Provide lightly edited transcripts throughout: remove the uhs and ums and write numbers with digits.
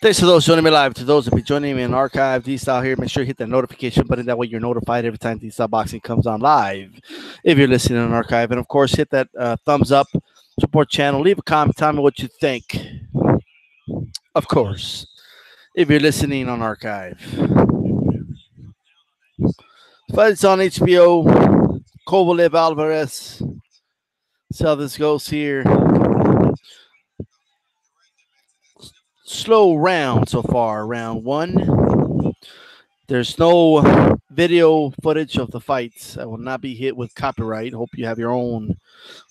Thanks to those joining me live. To those that be joining me in archive, DStyle here. Make sure you hit that notification button. That way you're notified every time DStyleBoxing comes on live. If you're listening on archive. And, of course, hit that thumbs up, support channel. Leave a comment. Tell me what you think. Of course, if you're listening on archive. Fights on HBO. Kovalev Alvarez. See how this goes here. Slow round so far, round one. There's no video footage of the fights. I will not be hit with copyright. Hope you have your own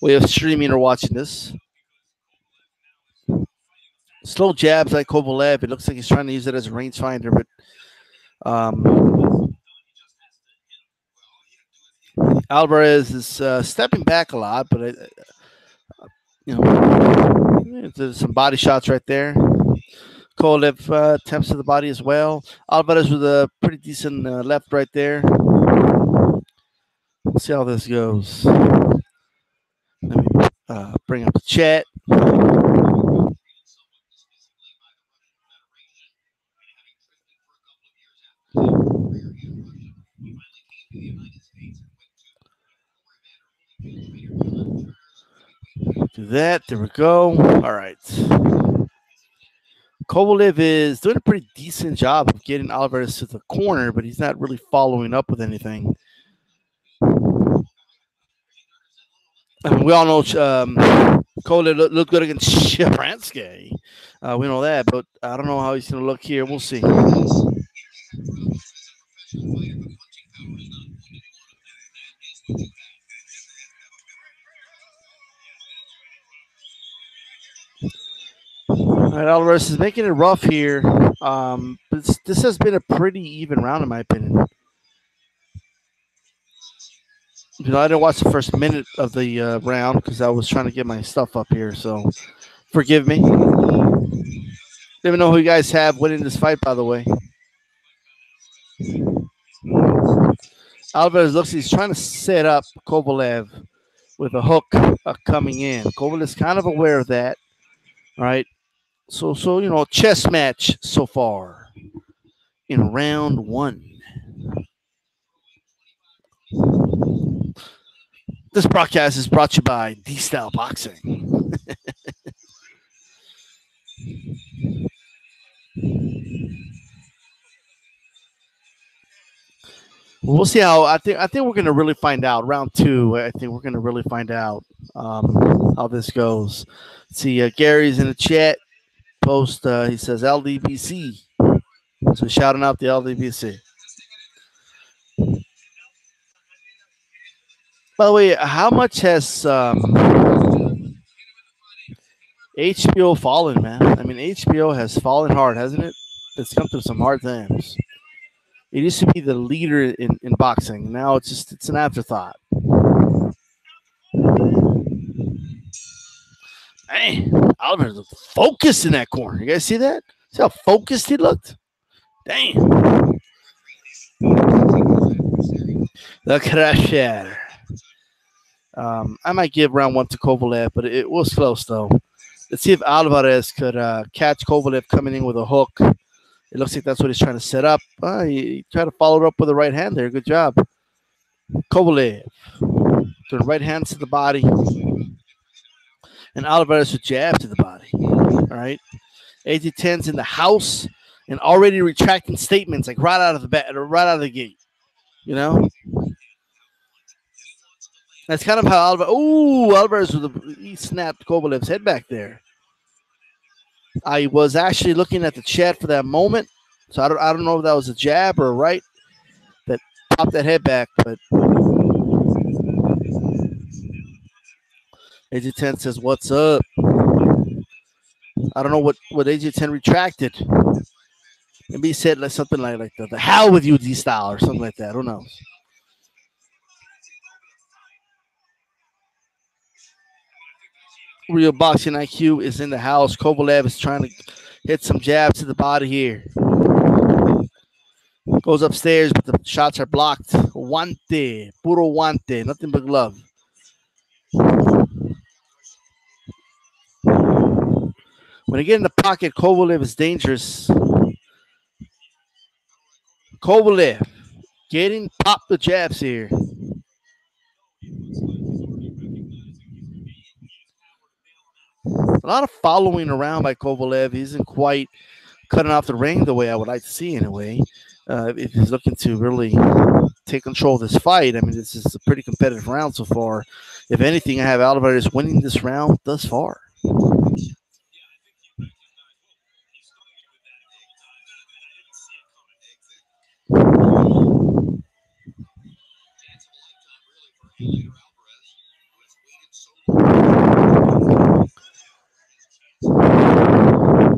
way of streaming or watching this. Slow jabs like Kovalev. It looks like he's trying to use it as a rangefinder, but Alvarez is stepping back a lot, but there's some body shots right there. Kovalev attempts to the body as well. Alvarez with a pretty decent left right there. Let's see how this goes. Let me bring up the chat. Do that. There we go. All right. Kovalev is doing a pretty decent job of getting Alvarez to the corner, but he's not really following up with anything. I mean, we all know Kovalev looked good against Sharansky. We know that, but I don't know how he's going to look here. We'll see. All right, Alvarez is making it rough here. But this has been a pretty even round, in my opinion. I didn't watch the first minute of the round because I was trying to get my stuff up here, so forgive me. Let me know who you guys have winning this fight, by the way. Alvarez looks like he's trying to set up Kovalev with a hook coming in. Kovalev is kind of aware of that, right? So chess match so far in round one. This broadcast is brought to you by DStyleBoxing. We'll see how. I think we're going to really find out. Round two, I think we're going to really find out how this goes. Let's see, Gary's in the chat. Post, he says LDBC. So shouting out the LDBC. By the way, how much has HBO fallen, man? I mean, HBO has fallen hard, hasn't it? It's come through some hard times. It used to be the leader in boxing. Now it's an afterthought. Hey, Alvarez looked focused in that corner. You guys see that? See how focused he looked? Damn. The crusher. I might give round one to Kovalev, but it was close, though. Let's see if Alvarez could catch Kovalev coming in with a hook. It looks like that's what he's trying to set up. He tried to follow it up with the right hand there. Good job. Kovalev. Doing right hands to the body. And Alvarez with jab to the body. All right. AG10's in the house and already retracting statements like right out of the gate. You know? That's kind of how Alvarez he snapped Kovalev's head back there. I was actually looking at the chat for that moment, so I don't know if that was a jab or a right that popped that head back, but AG10 says, "What's up?" I don't know what AG10 retracted. Maybe he said like something like the hell with you, D-Style, or something like that. Who knows? Real Boxing IQ is in the house. Kovalev is trying to hit some jabs to the body here. Goes upstairs, but the shots are blocked. Guante, puro guante, nothing but glove. When they get in the pocket, Kovalev is dangerous. Kovalev getting popped the jabs here. A lot of following around by Kovalev. He isn't quite cutting off the ring the way I would like to see, in a way. If he's looking to really take control of this fight, I mean, this is a pretty competitive round so far. If anything, I have Alvarez winning this round thus far.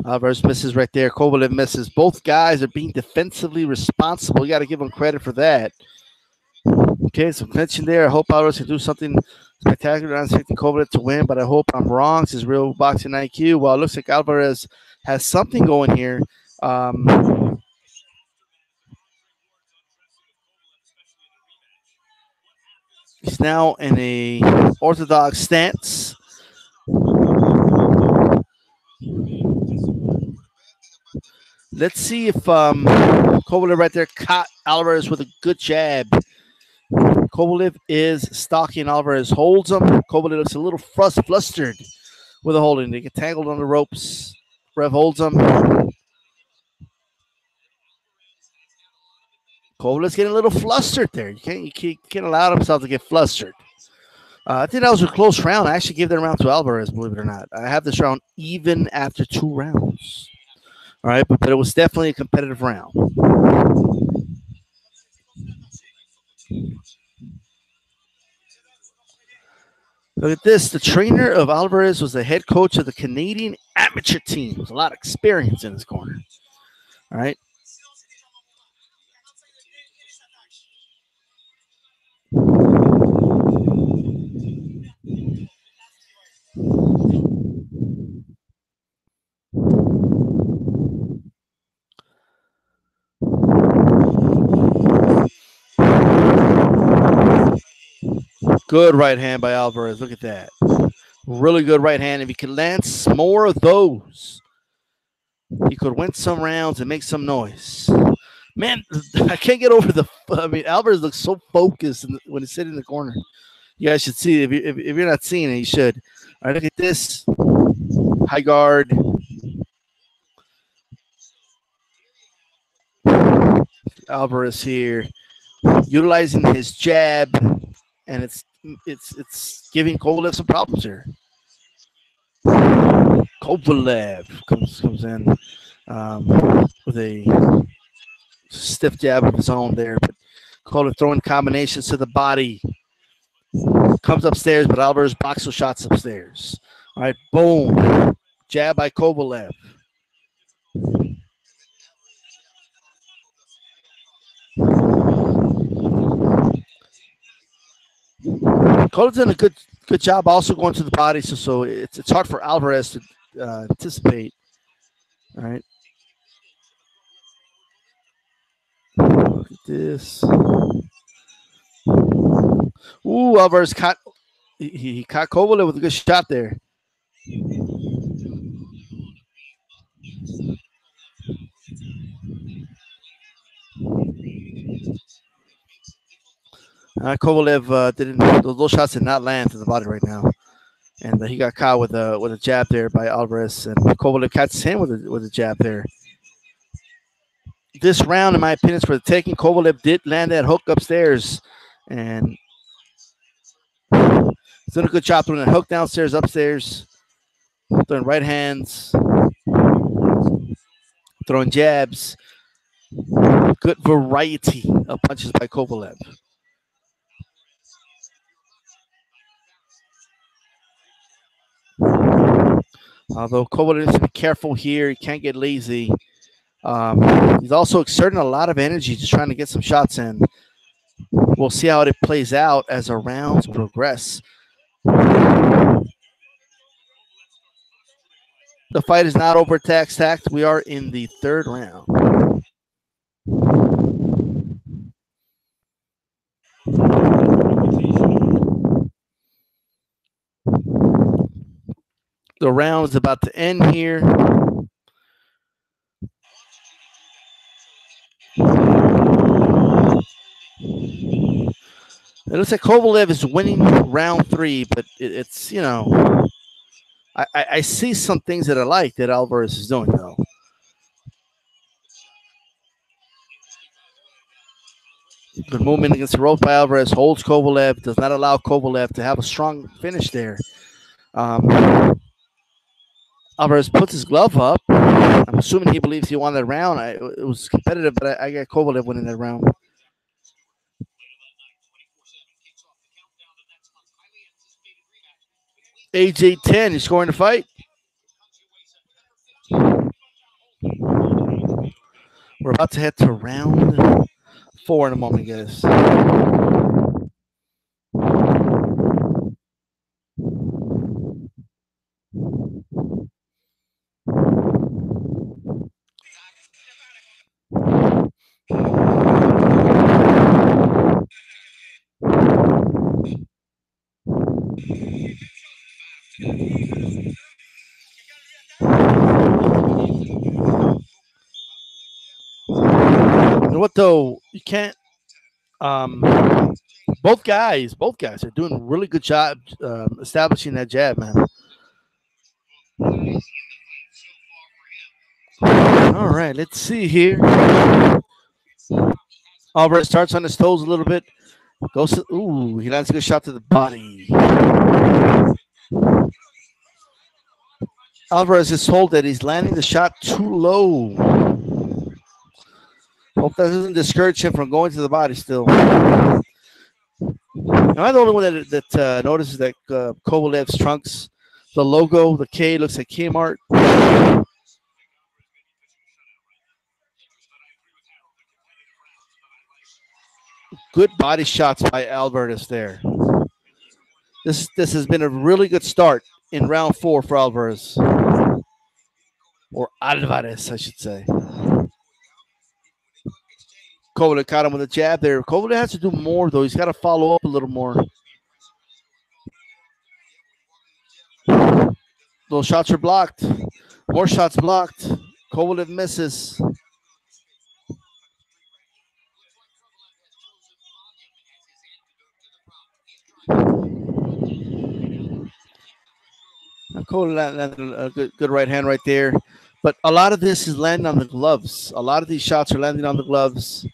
Alvarez misses right there. Kovalev misses. Both guys are being defensively responsible. You got to give them credit for that. Okay, some tension there. I hope Alvarez can do something spectacular. I'm expecting Kovalev to win, but I hope I'm wrong. This is real boxing IQ. Well, it looks like Alvarez has something going here. He's now in a orthodox stance. Let's see if Kovalev right there caught Alvarez with a good jab. Kovalev is stalking Alvarez, holds him. Kovalev looks a little flustered with the holding. They get tangled on the ropes. Rev holds him. Kovalev's getting a little flustered there. You can't allow himself to get flustered. I think that was a close round. I actually gave that round to Alvarez, believe it or not. I have this round even after 2 rounds. All right, but it was definitely a competitive round. Look at this. The trainer of Alvarez was the head coach of the Canadian amateur team. There's a lot of experience in his corner. All right. Good right hand by Alvarez. Look at that. Really good right hand. If he could land more of those, he could win some rounds and make some noise. Man, I can't get over the. I mean, Alvarez looks so focused when he's sitting in the corner. You guys should see it. If you're not seeing it, you should. All right, look at this. High guard. Alvarez here, utilizing his jab, and it's giving Kovalev some problems here. Kovalev comes in with a stiff jab of his own there, but Kovalev throwing combinations to the body. Comes upstairs, but Alvarez blocks those shots upstairs. All right, boom. Jab by Kovalev. Cole's done a good job also going to the body, so it's hard for Alvarez to anticipate. All right. Look at this. Ooh, Alvarez caught he caught Kovalev with a good shot there. Kovalev didn't; those shots did not land to the body right now, and he got caught with a jab there by Alvarez, and Kovalev catches him with a jab there. This round, in my opinion, is for the taking. Kovalev did land that hook upstairs, and he's done a good job throwing that hook downstairs, upstairs, throwing right hands, throwing jabs. Good variety of punches by Kovalev. Although Kovalev needs to be careful here, he can't get lazy. He's also exerting a lot of energy just trying to get some shots in. We'll see how it plays out as our rounds progress. The fight is not over tact. We are in the 3rd round. The round is about to end here. It looks like Kovalev is winning round 3, but it's, you know, I see some things that I like that Alvarez is doing, though. Good movement against the rope by Alvarez. Holds Kovalev. Does not allow Kovalev to have a strong finish there. Alvarez puts his glove up. I'm assuming he believes he won that round. It was competitive, but I got Kovalev winning that round. Age 8-10. He's scoring the fight. We're about to head to round 4 in a moment, guys. You know what, though? You can't. Both guys are doing a really good job establishing that jab, man. All right, let's see here. Alvarez starts on his toes a little bit. Goes to, ooh, he lands a good shot to the body. Alvarez is told that he's landing the shot too low. Hope that doesn't discourage him from going to the body still. Am I the only one that notices that Kovalev's trunks, the logo, the K looks like Kmart? Good body shots by Alvarez there. This has been a really good start in round 4 for Alvarez. Or Alvarez, I should say. Kovalev caught him with a jab there. Kovalev has to do more, though. He's got to follow up a little more. Those shots are blocked. More shots blocked. Kovalev misses. Kovalev landed a good right hand right there. But a lot of this is landing on the gloves. A lot of these shots are landing on the gloves.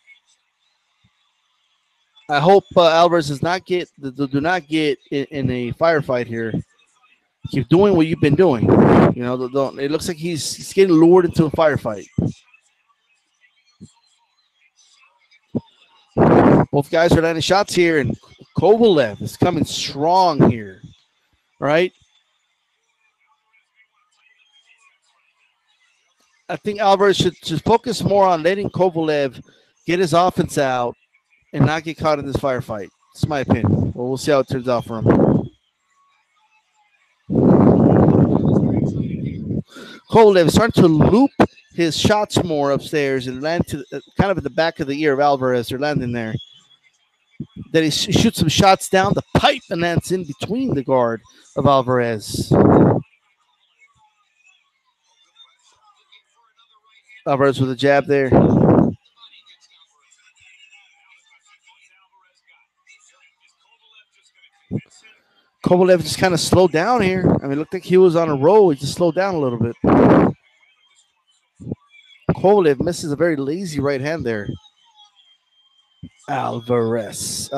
I hope Alvarez do not get in a firefight here. Keep doing what you've been doing. You know, it looks like he's getting lured into a firefight. Both guys are landing shots here, and Kovalev is coming strong here. Right? I think Alvarez should focus more on letting Kovalev get his offense out and not get caught in this firefight. That's my opinion. Well, we'll see how it turns out for him. Kovalev is starting to loop his shots more upstairs and land to kind of at the back of the ear of Alvarez. They're landing there. Then he shoots some shots down the pipe and lands in between the guard of Alvarez. Alvarez with a jab there. Kovalev just kind of slowed down here. I mean, it looked like he was on a roll. He just slowed down a little bit. Kovalev misses a very lazy right hand there. Alvarez.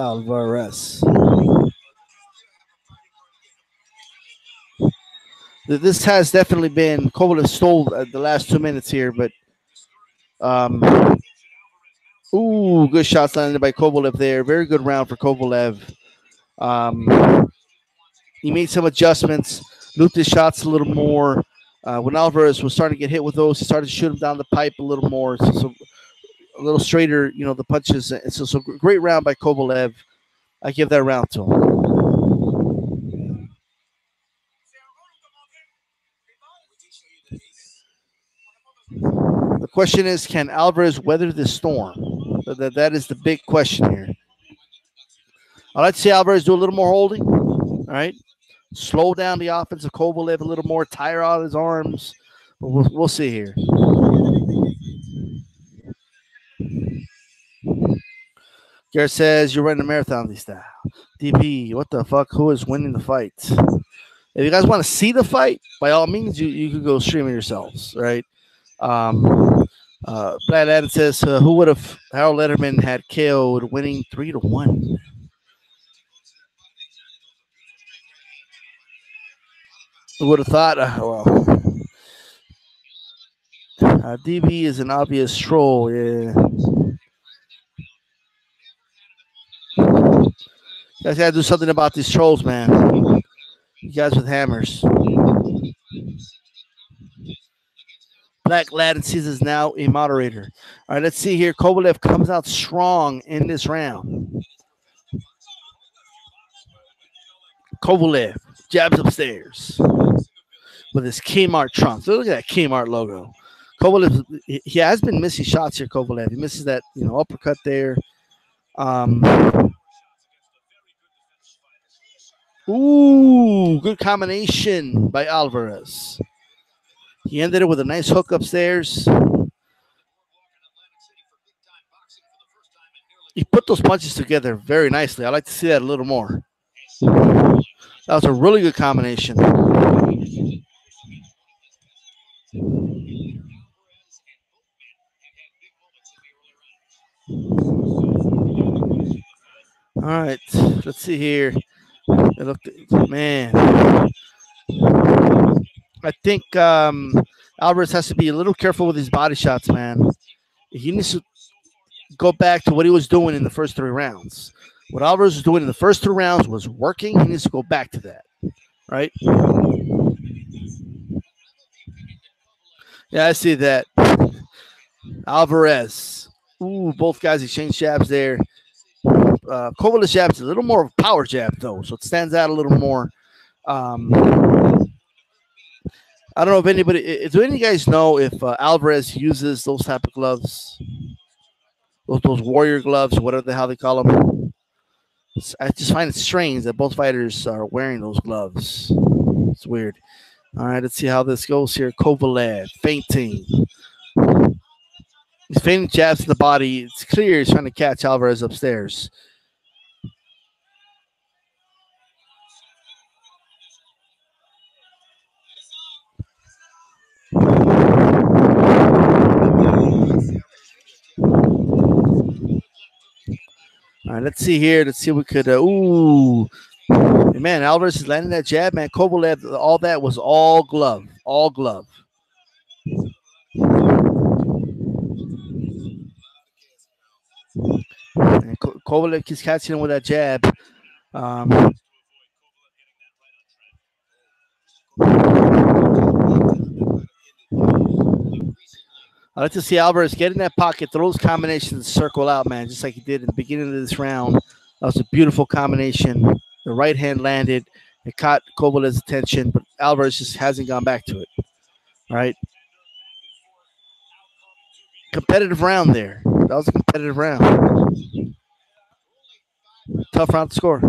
This has definitely been Kovalev stole the last 2 minutes here, but good shots landed by Kovalev there. Very good round for Kovalev. He made some adjustments, looped his shots a little more. When Alvarez was starting to get hit with those, he started to shoot him down the pipe a little more, so a little straighter, you know, the punches. So great round by Kovalev. I give that round to him. The question is, can Alvarez weather the storm? That is the big question here. I'd like to see Alvarez do a little more holding. All right. slow down the offense of Kovalev a little more, tire out his arms. But we'll see here. Garrett says you're running a marathon these style. DP, what the fuck? Who is winning the fight? If you guys want to see the fight, by all means, you could go stream it yourselves, right? Brad Adams says, who would have Harold Letterman had KO'd winning 3-1? Who would have thought? DB is an obvious troll. Yeah. You guys gotta do something about these trolls, man. You guys with hammers. Black Latin sees is now a moderator. All right, let's see here. Kovalev comes out strong in this round. Kovalev jabs upstairs with his Kmart trunks. Look at that Kmart logo. Kovalev, he has been missing shots here. Kovalev, he misses that uppercut there. Ooh, good combination by Alvarez. He ended it with a nice hook upstairs. He put those punches together very nicely. I like to see that a little more. That was a really good combination. All right, let's see here. Man, I think Alvarez has to be a little careful with his body shots, man. He needs to go back to what he was doing in the first 3 rounds. What Alvarez was doing in the first 2 rounds was working. He needs to go back to that, right? Yeah, I see that. Alvarez. Ooh, both guys exchange jabs there. Kovalev's jab is a little more of a power jab, though, so it stands out a little more. I don't know if anybody. Do any of you guys know if Alvarez uses those type of gloves? Those warrior gloves, whatever the hell they call them. I just find it strange that both fighters are wearing those gloves. It's weird. All right, let's see how this goes here. Kovalev feinting. He's feinting jabs to the body. It's clear he's trying to catch Alvarez upstairs. All right, let's see here. Let's see if we could. Ooh, man, Alvarez is landing that jab, man. Kovalev, all that was all glove. All glove. And Kovalev keeps catching him with that jab. I like to see Alvarez get in that pocket, throw those combinations, circle out, man, just like he did in the beginning of this round. That was a beautiful combination. The right hand landed. It caught Kovalev's attention, but Alvarez just hasn't gone back to it. All right. Competitive round there. That was a competitive round. Tough round to score.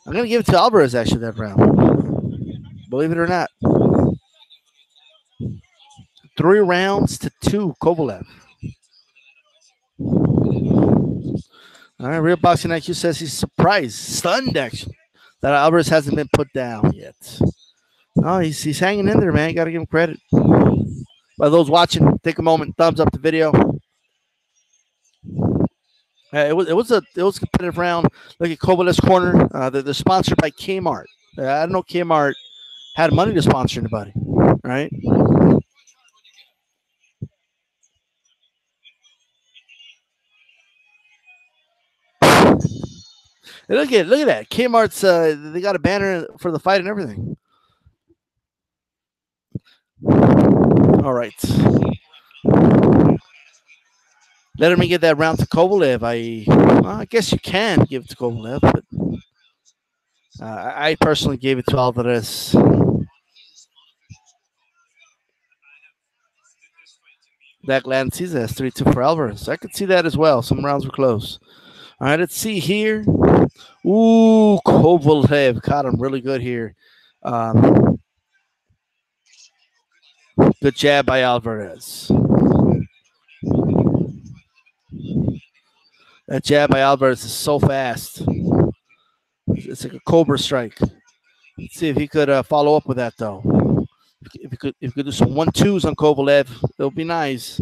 I'm going to give it to Alvarez, actually, that round. Believe it or not. 3 rounds to 2, Kovalev. All right, Real Boxing IQ says he's surprised, stunned, actually, that Alvarez hasn't been put down yet. Oh, he's hanging in there, man. Got to give him credit. By those watching, take a moment, thumbs up the video. It was a competitive round. Look at Kovalev's corner. They're sponsored by Kmart. I don't know Kmart had money to sponsor anybody, right? Look at that. Kmart's they got a banner for the fight and everything. All right. Let him get that round to Kovalev. I guess you can give it to Kovalev, but I personally gave it to Alvarez. That land sees that's 3-2 for Alvarez. I could see that as well. Some rounds were close. All right, let's see here. Ooh, Kovalev caught him really good here. Good jab by Alvarez. That jab by Alvarez is so fast. It's like a cobra strike. Let's see if he could follow up with that, though. If he could do some 1-2s on Kovalev, it'll be nice.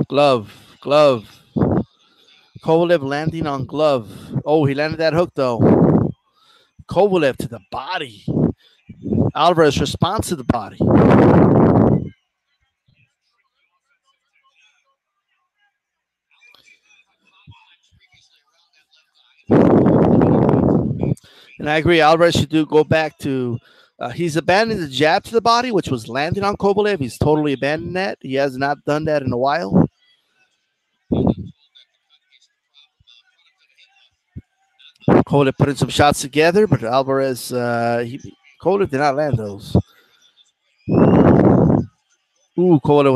Glove. Kovalev landing on glove. Oh, he landed that hook, though. Kovalev to the body. Alvarez responds to the body. And I agree, Alvarez should go back to. He's abandoned the jab to the body, which was landing on Kovalev. He's totally abandoned that. He has not done that in a while. Kovalev putting some shots together, but Alvarez, Kovalev did not land those. Ooh, Kovalev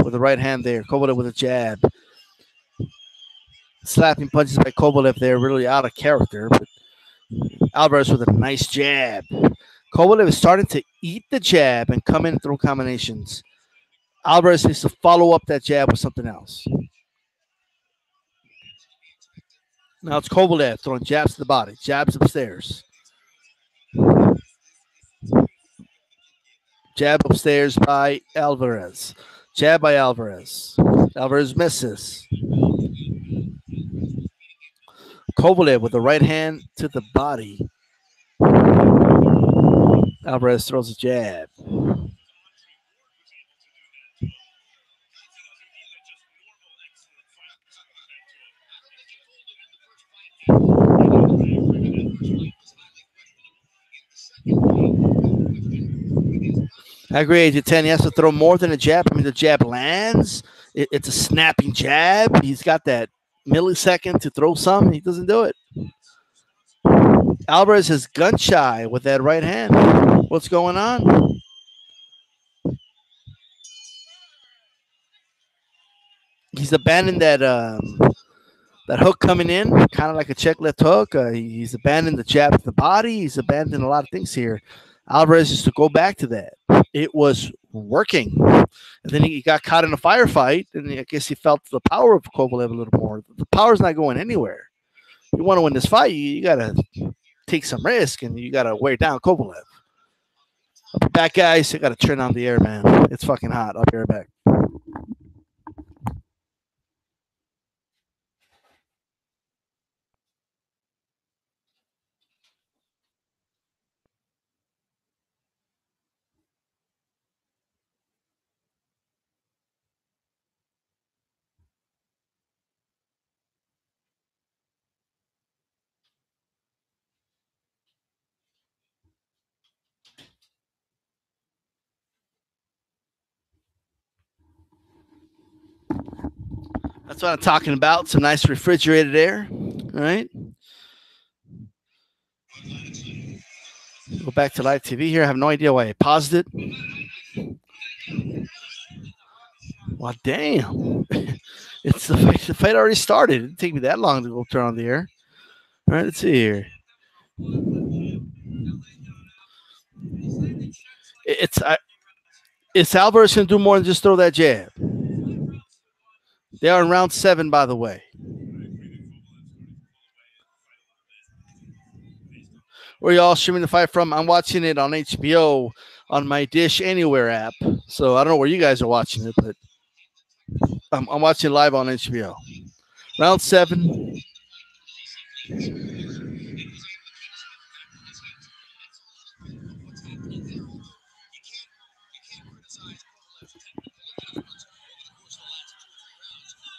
with the right hand there. Kovalev with a jab. Slapping punches by Kovalev there, really out of character. But Alvarez with a nice jab. Kovalev is starting to eat the jab and come in and throw combinations. Alvarez needs to follow up that jab with something else. Now it's Kovalev throwing jabs to the body, jabs upstairs. Jab upstairs by Alvarez. Jab by Alvarez. Alvarez misses. Kovalev with the right hand to the body. Alvarez throws a jab. I agree, AJ 10. He has to throw more than a jab. I mean, the jab lands. It's a snapping jab. He's got that millisecond to throw some. He doesn't do it. Alvarez is gun shy with that right hand. What's going on? He's abandoned that hook coming in, kind of like a check left hook. He's abandoned the jab to the body. He's abandoned a lot of things here. Alvarez is to go back to that. It was working. And then he got caught in a firefight, and I guess he felt the power of Kovalev a little more. The power's not going anywhere. You want to win this fight, you got to take some risk, and you got to wear down Kovalev. I'll be back, guys. I got to turn on the air, man. It's fucking hot. I'll be right back. That's what I'm talking about. Some nice refrigerated air. All right. Go back to live TV here. I have no idea why I paused it. Well, damn. It's the fight already started. It didn't take me that long to go turn on the air. All right, let's see here. It's Alvarez going to do more than just throw that jab. They are in round 7, by the way. Where y'all streaming the fight from? I'm watching it on HBO on my Dish Anywhere app. So I don't know where you guys are watching it, but I'm watching it live on HBO. Round 7.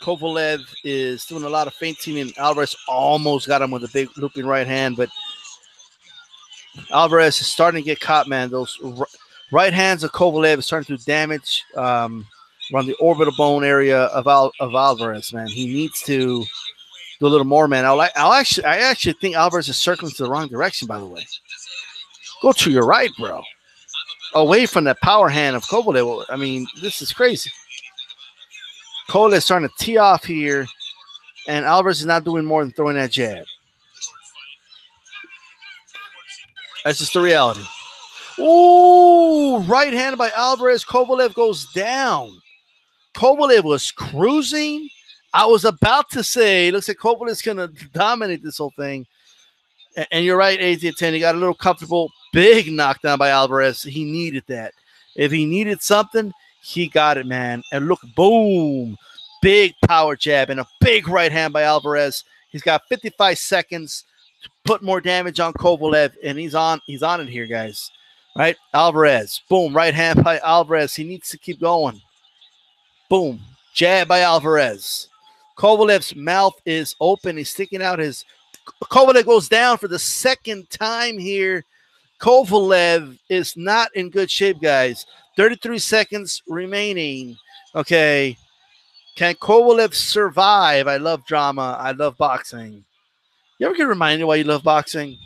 Kovalev is doing a lot of feinting, and Alvarez almost got him with a big looping right hand, but Alvarez is starting to get caught, man. Those right hands of Kovalev is starting to damage around the orbital bone area of Alvarez, man. He needs to do a little more, man. I actually think Alvarez is circling to the wrong direction, by the way. Go to your right, bro. Away from that power hand of Kovalev. I mean, this is crazy. Kovalev is starting to tee off here, and Alvarez is not doing more than throwing that jab. That's just the reality. Ooh, right hand by Alvarez. Kovalev goes down. Kovalev was cruising. I was about to say, looks like Kovalev's going to dominate this whole thing. And you're right, AT10. He got a little comfortable. Big knockdown by Alvarez. He needed that. If he needed something, he got it, man. And look, boom. Big power jab and a big right hand by Alvarez. He's got 55 seconds to put more damage on Kovalev, and he's on it here, guys. Right? Alvarez. Boom. Right hand by Alvarez. He needs to keep going. Boom. Jab by Alvarez. Kovalev's mouth is open. He's sticking out his... Kovalev goes down for the second time here. Kovalev is not in good shape, guys. 33 seconds remaining. Okay. Can Kovalev survive? I love drama. I love boxing. You ever get reminded why you love boxing?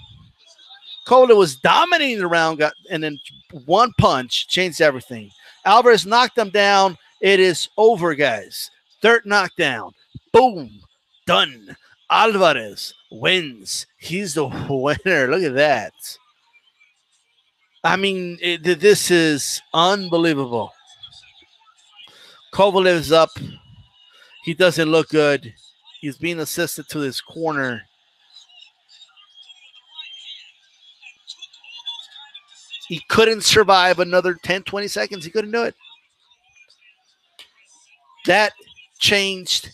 Kovalev was dominating the round, and then one punch changed everything. Alvarez knocked him down. It is over, guys. Third knockdown. Boom. Done. Alvarez wins. He's the winner. Look at that. I mean, this is unbelievable. Kovalev's up. He doesn't look good. He's being assisted to his corner. He couldn't survive another 10, 20 seconds. He couldn't do it. That changed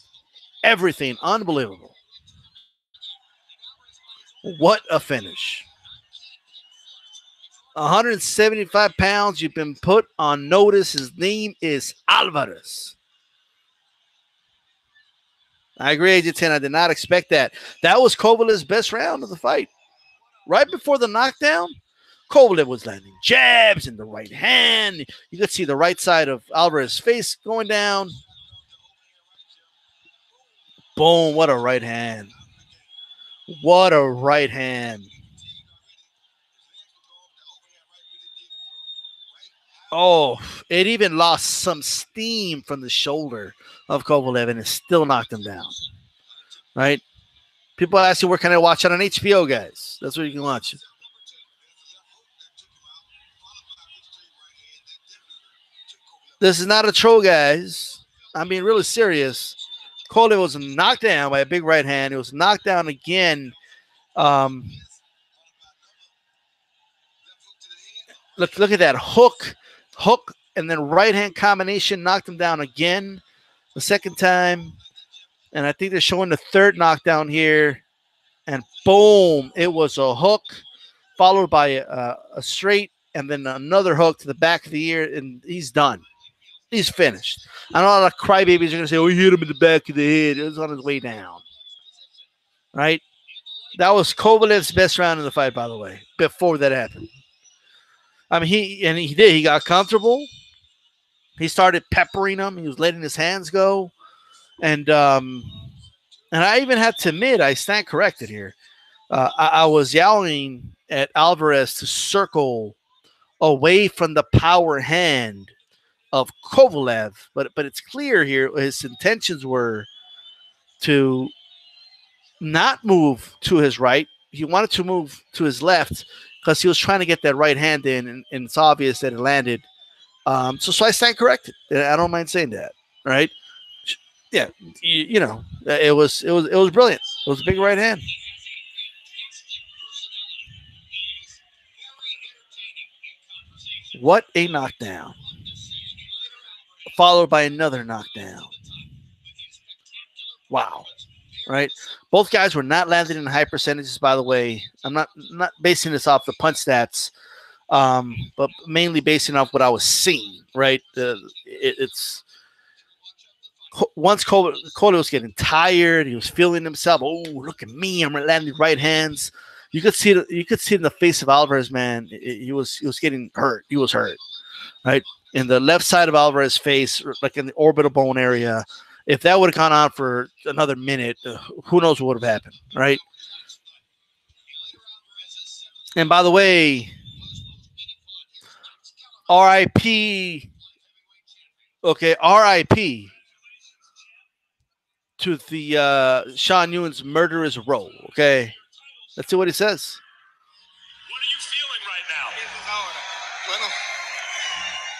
everything. Unbelievable. What a finish. 175 pounds. You've been put on notice. His name is Alvarez. I agree, Agent 10. I did not expect that. That was Kovalev's best round of the fight. Right before the knockdown, Kovalev was landing jabs in the right hand. You could see the right side of Alvarez's face going down. Boom, what a right hand. What a right hand. Oh, it even lost some steam from the shoulder of Kovalev, and it still knocked him down. Right? People ask you, where can I watch it on HBO, guys? That's where you can watch it. This is not a troll, guys. I'm being really serious. Kovalev was knocked down by a big right hand. He was knocked down again. Look at that hook, and then right hand combination knocked him down again the second time. And I think they're showing the third knockdown here. And boom, it was a hook followed by a straight and then another hook to the back of the ear, and he's done. He's finished. I know a lot of crybabies are going to say, oh, he hit him in the back of the head. It was on his way down. Right? That was Kovalev's best round in the fight, by the way, before that happened. I mean, he did. He got comfortable. He started peppering him. He was letting his hands go. And I even had to admit, I stand corrected here. I was yelling at Alvarez to circle away from the power hand of Kovalev, but it's clear here his intentions were to not move to his right. He wanted to move to his left because he was trying to get that right hand in, and it's obvious that it landed. So I stand corrected. I don't mind saying that, right? Yeah, you know, it was brilliant. It was a big right hand. What a knockdown. Followed by another knockdown. Wow. Right? Both guys were not landing in high percentages, by the way. I'm not basing this off the punch stats, but mainly basing off what I was seeing, right? It's once Kovalev was getting tired, he was feeling himself. Oh, look at me! I'm landing right hands. You could see it in the face of Alvarez, man. He was getting hurt. He was hurt, right? In the left side of Alvarez's face, like in the orbital bone area. If that would have gone on for another minute, who knows what would have happened, right? And by the way, R.I.P. Okay, R.I.P. to the Sean Ewan's murderous role. Okay, let's see what he says. What are you feeling right now? Bueno,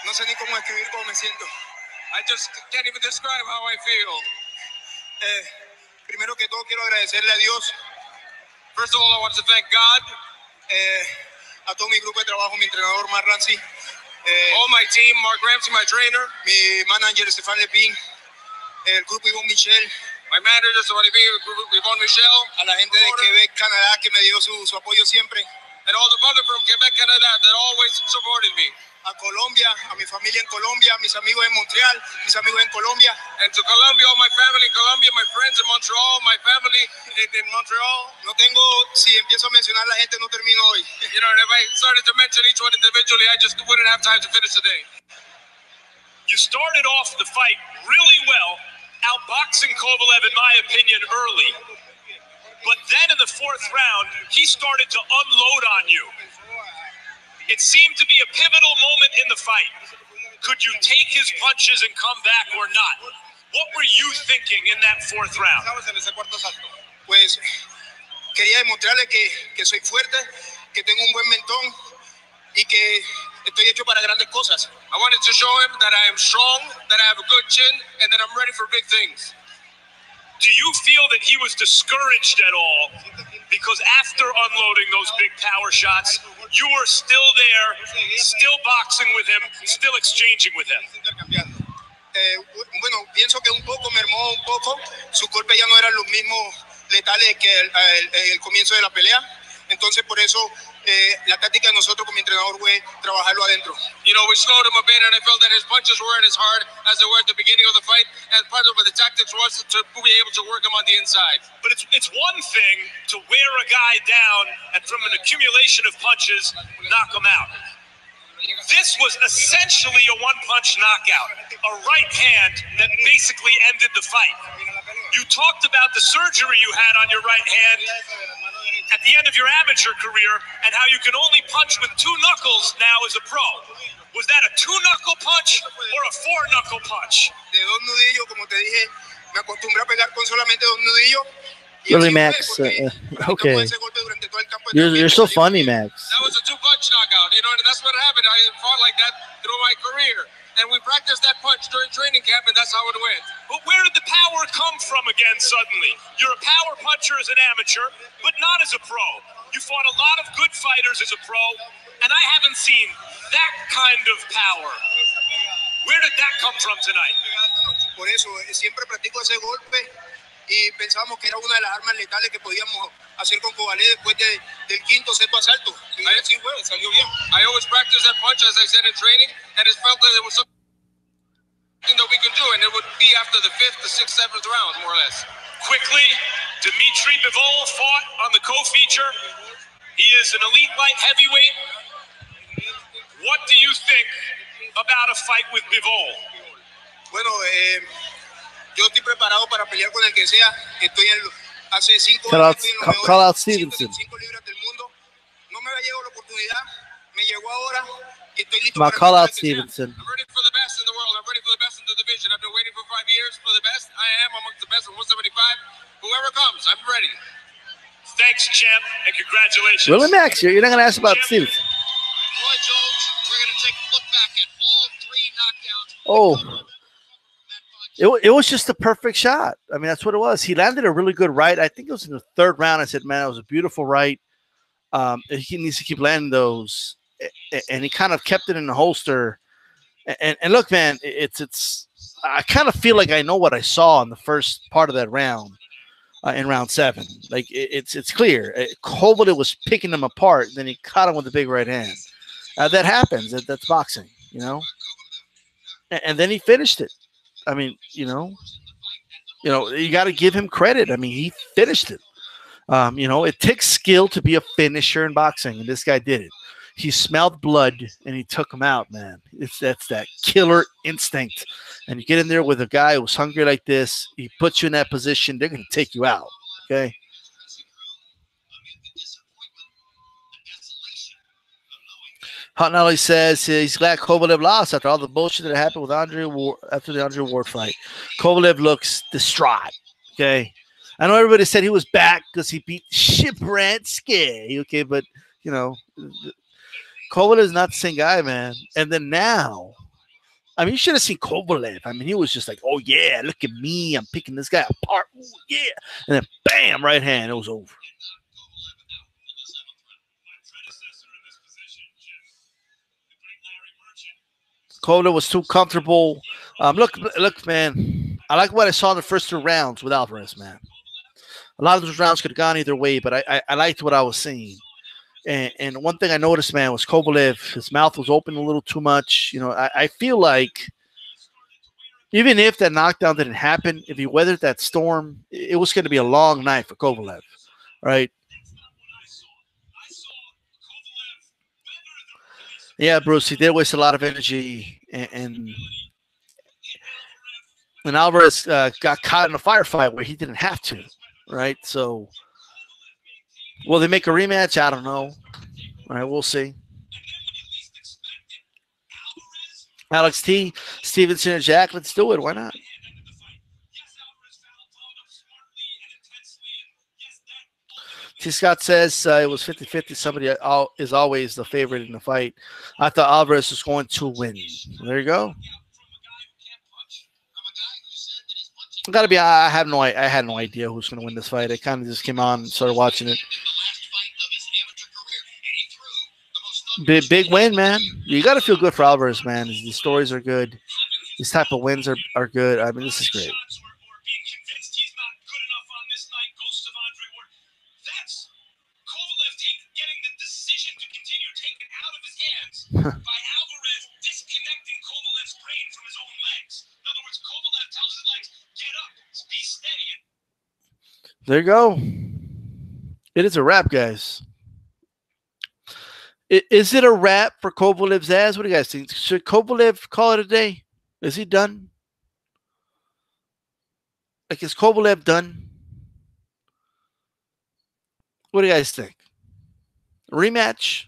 no sé ni cómo escribir cómo me siento. I just can't even describe how I feel. Primero que todo quiero agradecerle a Dios. First of all, I want to thank God. A todo mi grupo de trabajo, mi entrenador Mark Ramsey. All my team, Mark Ramsey, my trainer. Mi manager Stefan Lepin. El grupo Ivonne Michel. My manager Stefan Lepin, Ivonne Michel. A la gente de Quebec, Canadá, que me dio su apoyo siempre. And all the public from Quebec, Canada, that always supported me. A Colombia, a mi familia en Colombia, mis amigos en Montreal, mis amigos en Colombia. And to Colombia, all my family in Colombia, my friends in Montreal, my family in Montreal. No tengo, si empiezo a mencionar la gente, no termino hoy. You know, if I started to mention each one individually, I just wouldn't have time to finish the day. You started off the fight really well, outboxing Kovalev, in my opinion, early. But then in the fourth round, he started to unload on you. It seemed to be a pivotal moment in the fight. Could you take his punches and come back or not? What were you thinking in that fourth round? Pues quería demostrarle que soy fuerte, que tengo un buen mentón y que estoy hecho para grandes cosas. I wanted to show him that I am strong, that I have a good chin, and that I'm ready for big things. Do you feel that he was discouraged at all? Because after unloading those big power shots, you were still there, still boxing with him, still exchanging with him. Bueno, pienso que un poco me mermó un poco. Sus golpes ya no eran los mismos letales que el comienzo de la pelea. Entonces, por eso, la táctica de nosotros como entrenador fue trabajarlo adentro. You know, we slowed him a bit, and I felt that his punches weren't as hard as they were at the beginning of the fight, and part of the tactics was to be able to work him on the inside. But it's one thing to wear a guy down and from an accumulation of punches, knock him out. This was essentially a one-punch knockout, a right hand that basically ended the fight. You talked about the surgery you had on your right hand at the end of your amateur career and how you can only punch with two knuckles now as a pro. Was that a two-knuckle punch or a four-knuckle punch? De dos nudillos, como te dije, me acostumbré a pegar con solamente dos nudillos. Really, Max? Okay. You're so funny, Max. That was a two-punch knockout, you know, and that's what happened. I fought like that through my career. And we practiced that punch during training camp, and that's how it went. But where did the power come from again suddenly? You're a power puncher as an amateur, but not as a pro. You fought a lot of good fighters as a pro, and I haven't seen that kind of power. Where did that come from tonight? Por eso, siempre practico ese golpe. Y pensábamos que era una de las armas letales que podíamos hacer con Kovalev después del quinto sexto asalto. Y así fue, salió bien. I always practice that punch, as I said in training, and it felt that it was something that we could do, and it would be after the fifth, the sixth, seventh round, more or less. Quickly, Dimitri Bivol fought on the co-feature. He is an elite light heavyweight. What do you think about a fight with Bivol? Bueno, yo estoy preparado para pelear con el que sea. Estoy hace 5 años estoy en los mejores 105 libras del mundo. No me había llegado la oportunidad, me llegó ahora y estoy listo para call out que sea. Stevenson. I'm ready for the best in the world. I'm ready for the best in the division. I've been waiting for 5 years for the best. I am amongst the best at 175. Whoever comes, I'm ready. Thanks, champ, and congratulations. Really, Max? You're not going to ask about Stevenson. Roy Jones, we're going to take a look back at all 3 knockdowns. Oh. It was just a perfect shot. I mean, that's what it was. He landed a really good right. I think it was in the 3rd round. I said, man, it was a beautiful right. He needs to keep landing those. And he kind of kept it in the holster. And look, man, it's. I kind of feel like I know what I saw in the first part of that round, in round 7. Like, it's clear. Kovalev was picking him apart. Then he caught him with the big right hand. That happens. That's boxing, you know. And then he finished it. I mean, you know, you got to give him credit. I mean, he finished it. You know, it takes skill to be a finisher in boxing, and this guy did it. He smelled blood, and he took him out, man. That's that killer instinct. And you get in there with a guy who's hungry like this, he puts you in that position, they're going to take you out, okay? Hot Nolly says he's glad Kovalev lost after all the bullshit that happened with after the Andre Ward fight. Kovalev looks distraught. Okay, I know everybody said he was back because he beat Shibransky. Okay, but you know, Kovalev is not the same guy, man. And then now, I mean, you should have seen Kovalev. I mean, he was just like, "Oh yeah, look at me, I'm picking this guy apart." Ooh, yeah, and then bam, right hand, it was over. Kovalev was too comfortable. Look, man. I like what I saw in the first 2 rounds with Alvarez, man. A lot of those rounds could have gone either way, but I liked what I was seeing. And one thing I noticed, man, was Kovalev. His mouth was open a little too much. You know, I feel like even if that knockdown didn't happen, if he weathered that storm, it was going to be a long night for Kovalev, right? Yeah, Bruce, he did waste a lot of energy, and Alvarez got caught in a firefight where he didn't have to, right? So, will they make a rematch? I don't know. All right, we'll see. Alex T, Stevenson, and Jack, let's do it. Why not? T. Scott says it was 50-50. Somebody is always the favorite in the fight. I thought Alvarez was going to win. There you go. Gotta be. I had no idea who's going to win this fight. I kind of just came on and started watching it. Big win, man. You got to feel good for Alvarez, man. These stories are good. These type of wins are good. I mean, this is great. By Alvarez disconnecting Kovalev's brain from his own legs. In other words, Kovalev tells his legs, get up, be steady. There you go. It is a wrap, guys. Is it a wrap for Kovalev's ass? What do you guys think? Should Kovalev call it a day? Is he done? Like, is Kovalev done? What do you guys think? Rematch?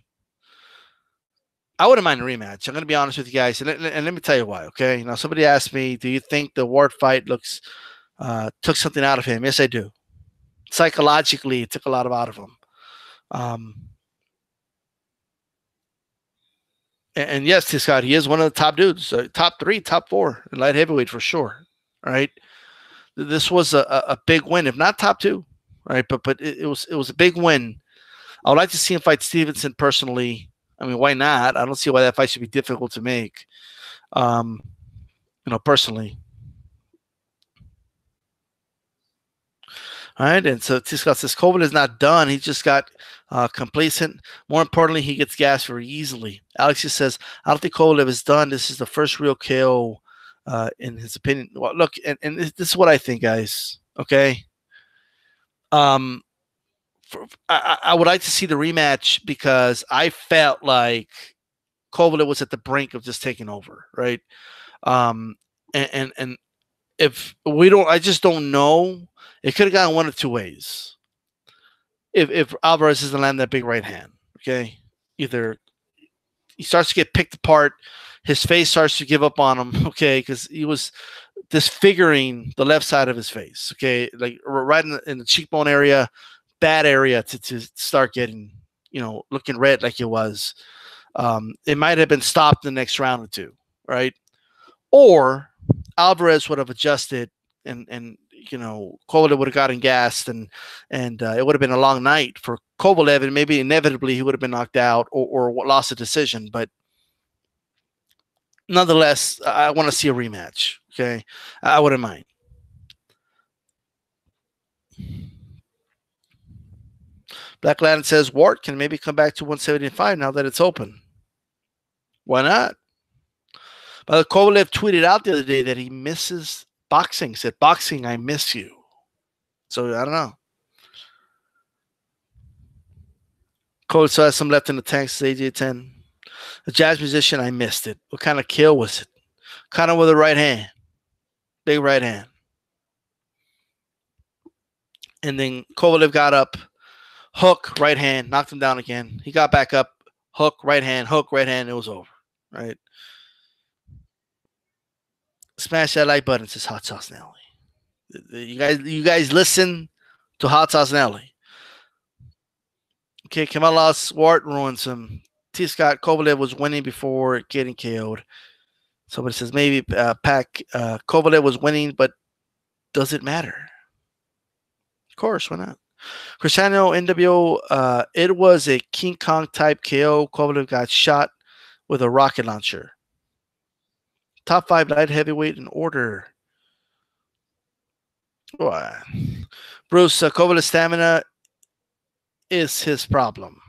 I wouldn't mind a rematch. I'm going to be honest with you guys. And let me tell you why, okay? Now, somebody asked me, do you think the Ward fight took something out of him? Yes, I do. Psychologically, it took a lot out of him. And yes, Scott, he is one of the top dudes. Top 3, top 4 in light heavyweight for sure, right? This was a big win, if not top 2, right? But it was a big win. I would like to see him fight Stevenson personally. I mean, why not? I don't see why that fight should be difficult to make. You know, personally. All right, and so Scott says Kovalev is not done. He just got complacent. More importantly, he gets gassed very easily. Alex just says, I don't think Kovalev is done. This is the first real KO, in his opinion. Well, look, and this is what I think, guys. Okay. I would like to see the rematch because I felt like Kovalev was at the brink of just taking over, right? And if we don't, I just don't know. It could have gone one of 2 ways. If Alvarez doesn't land that big right hand, okay, either he starts to get picked apart, his face starts to give up on him, okay, because he was disfiguring the left side of his face, okay, like right in the cheekbone area. Bad area to start getting, you know, looking red like it was. It might have been stopped in the next round or 2, right? Or Alvarez would have adjusted and you know, Kovalev would have gotten gassed and it would have been a long night for Kovalev, and maybe inevitably he would have been knocked out or lost a decision. But nonetheless, I want to see a rematch. Okay, I wouldn't mind. Black Lantern says Ward can maybe come back to 175 now that it's open. Why not? But Kovalev tweeted out the other day that he misses boxing. He said, boxing, I miss you. So I don't know. Kovalev still has some left in the tank, says AJ10. A jazz musician, I missed it. What kind of kill was it? Kind of with a right hand. Big right hand. And then Kovalev got up. Hook, right hand, knocked him down again. He got back up. Hook, right hand, it was over. Right? Smash that like button, says Hot Sauce Nelly. You guys listen to Hot Sauce Nelly. Okay, Kamala Swart ruins him. T. Scott Kovalev was winning before getting KO'd. Somebody says maybe Kovalev was winning, but does it matter? Of course, why not? Cristiano NWO, it was a King Kong type KO. Kovalev got shot with a rocket launcher. Top 5 light heavyweight in order. Bruce, Kovalev's stamina is his problem.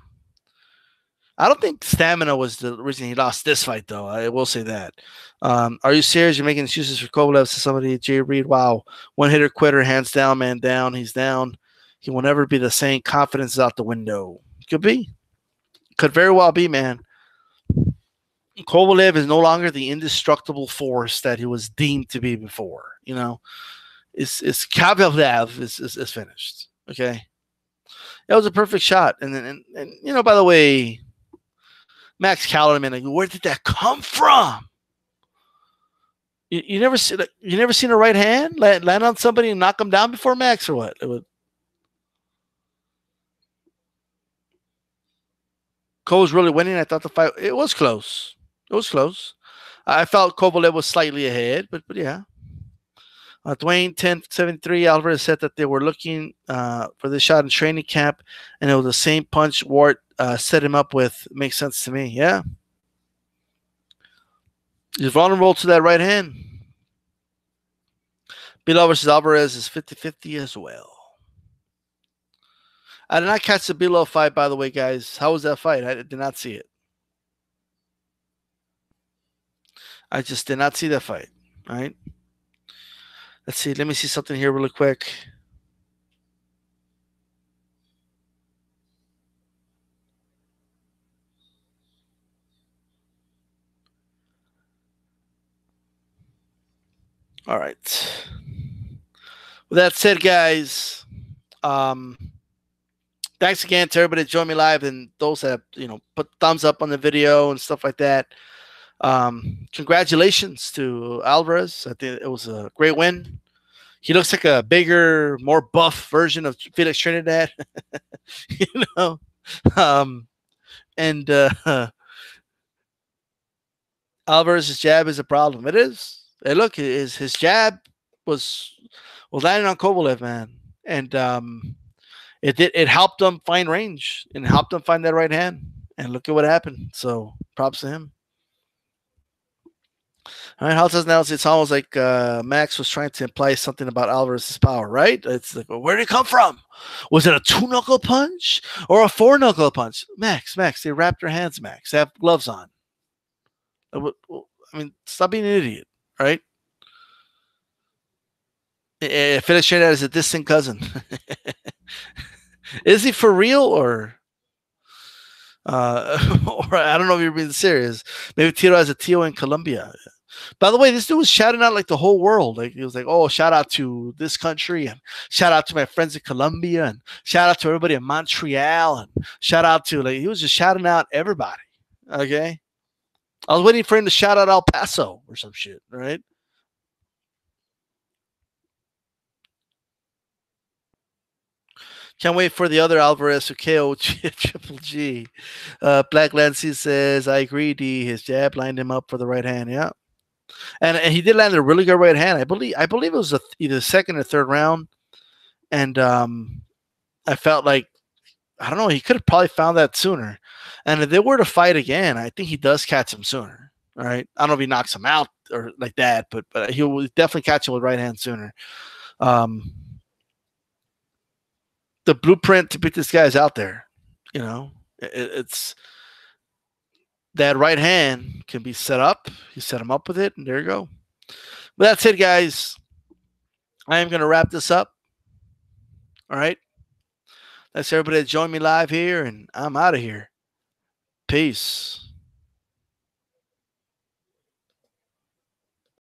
I don't think stamina was the reason he lost this fight, though. I will say that. Are you serious? You're making excuses for Kovalev? To somebody, Jay Reed. Wow, one hitter quitter, hands down, man down. He's down. He will never be the same. Confidence is out the window. Could be. Could very well be, man. Kovalev is no longer the indestructible force that he was deemed to be before. You know, Kovalev is finished. Okay, that was a perfect shot. And you know, by the way, Max Kellerman, like, where did that come from? You never seen a right hand land on somebody and knock them down before, Max, or what? Cole's really winning. I thought the fight, it was close. It was close. I felt Kovalev was slightly ahead, but yeah. Dwayne 1073 Alvarez said that they were looking for this shot in training camp, and it was the same punch Ward set him up with. Makes sense to me. Yeah. He's vulnerable to that right hand. Bilal versus Alvarez is 50-50 as well. I did not catch the Bilal fight, by the way, guys. How was that fight? I did not see it. I just did not see that fight. All right. Let's see. Let me see something here really quick. All right. With that said, guys, thanks again to everybody that joined me live and those that put thumbs up on the video and stuff like that. Congratulations to Alvarez. I think it was a great win. He looks like a bigger, more buff version of Felix Trinidad. Alvarez's jab is a problem. It is. Hey, look, his jab was landing on Kovalev, man, and it helped him find range and helped him find that right hand. And look at what happened. So props to him. All right, how does now? It's almost like Max was trying to imply something about Alvarez's power, right? It's like, well, where did it come from? Was it a 2-knuckle punch or a 4-knuckle punch? Max, they wrapped their hands, Max. They have gloves on. I mean, stop being an idiot, right? Felix Trinidad is a distant cousin. Is he for real or I don't know if you're being serious. Maybe Tito has a Tio in Colombia. By the way, this dude was shouting out like the whole world. Like he was like, "Oh, shout out to this country, and shout out to my friends in Colombia, and shout out to everybody in Montreal, and shout out to he was just shouting out everybody." Okay, I was waiting for him to shout out El Paso or some shit, right? Can't wait for the other Alvarez to KO Triple G. Black Lancy says, I agree, D. His jab lined him up for the right hand. Yeah. And he did land a really good right hand. I believe it was either the second or third round. And I felt like, I don't know, he could have probably found that sooner. And if they were to fight again, I think he does catch him sooner. All right. I don't know if he knocks him out or like that, but he will definitely catch him with right hand sooner. The blueprint to beat this guy is out there. It's that right hand can be set up. You set him up with it, and there you go. But that's it, guys. I am going to wrap this up. All right. Thanks everybody that joined me live here, and I'm out of here. Peace.